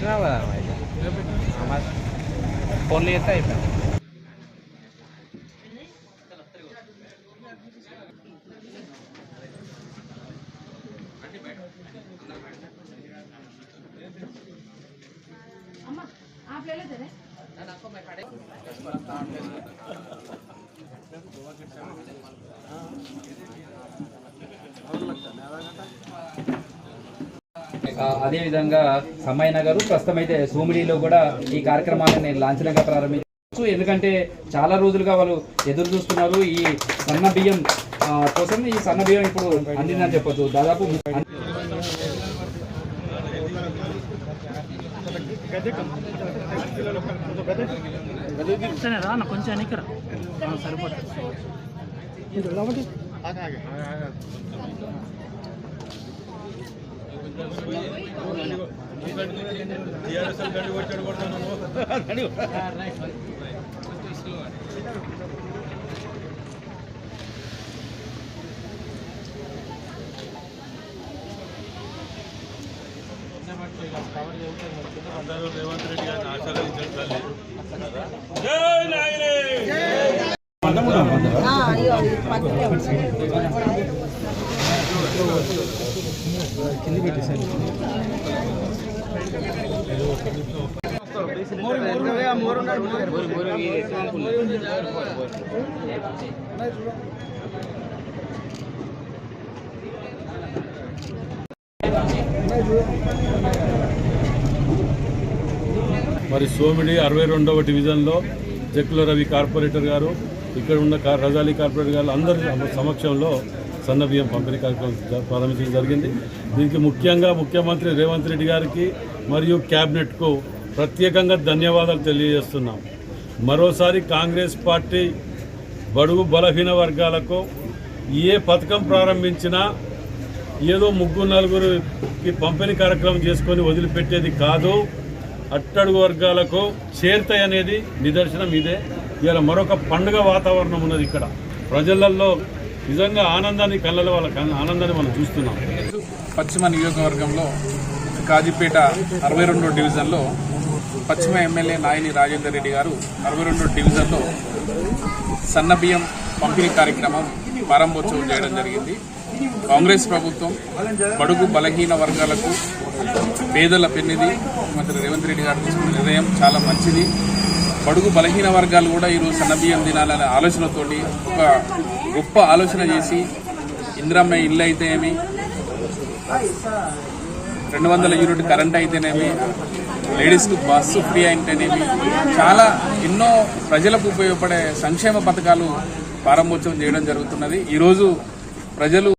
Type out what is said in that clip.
పెట్టినావు కదా ఫోన్లు చేస్తే అయిపోయింది. అదేవిధంగా సమ్మయ్య నగర్ ప్రస్తుతం అయితే సోమిడిలో కూడా ఈ కార్యక్రమాన్ని లాంఛనంగా ప్రారంభించవచ్చు. ఎందుకంటే చాలా రోజులుగా వాళ్ళు ఎదురు చూస్తున్నారు ఈ సన్న బియ్యం కోసం. ఈ సన్న బియ్యం ఇప్పుడు అందిందని చెప్పొచ్చు. దాదాపు కొంచెం సరిపోతుంది. అందరూ రేవంత్ రెడ్డి గారిని ఆశీర్వదించాలి. మరి సోమిడి 62వ డివిజన్లో జక్కుల రవి కార్పొరేటర్ గారు, ఇక్కడ ఉన్న రజాలి కార్పొరేటర్ గారు అందరి సమక్షంలో సన్నబియ్యం పంపిణీ కార్యక్రమం ప్రారంభించడం జరిగింది. దీనికి ముఖ్యంగా ముఖ్యమంత్రి రేవంత్ రెడ్డి గారికి మరియు క్యాబినెట్కు ప్రత్యేకంగా ధన్యవాదాలు తెలియజేస్తున్నాం. మరోసారి కాంగ్రెస్ పార్టీ బడుగు బలహీన వర్గాలకు ఏ పథకం ప్రారంభించినా ఏదో ముగ్గురు నలుగురికి పంపిణీ కార్యక్రమం చేసుకొని వదిలిపెట్టేది కాదు, అట్టడుగు వర్గాలకు చేరుతాయి అనేది నిదర్శనం ఇదే. ఇవాళ మరొక పండుగ వాతావరణం ఉన్నది ఇక్కడ ప్రజలలో. నిజంగా ఆనందాన్ని కళ్ళలో వాళ్ళ ఆనందాన్ని మనం చూస్తున్నాం. పశ్చిమ నియోజకవర్గంలో కాజీపేట 62వ డివిజన్లో పశ్చిమ ఎమ్మెల్యే నాయని రాజేందర్ రెడ్డి గారు 62వ డివిజన్లో సన్నబియ్యం పంపిణీ కార్యక్రమం ప్రారంభోత్సవం చేయడం జరిగింది. కాంగ్రెస్ ప్రభుత్వం బడుగు బలహీన వర్గాలకు పేదల పెన్నిది ముఖ్యమంత్రి రేవంత్ రెడ్డి గారు తీసుకున్న నిర్ణయం చాలా మంచిది. బడుగు బలహీన వర్గాలు కూడా ఈరోజు సన్నబియ్యం తినాలనే ఆలోచనతోటి ఒక గొప్ప ఆలోచన చేసి ఇందిరమ్మ ఇల్లు అయితేనేమి, 200 యూనిట్ కరెంట్ అయితేనేమి, లేడీస్కు బస్సు ఫ్రీ అయితేనేమి, చాలా ఎన్నో ప్రజలకు ఉపయోగపడే సంక్షేమ పథకాలు ప్రారంభోత్సవం చేయడం జరుగుతున్నది. ఈరోజు ప్రజలు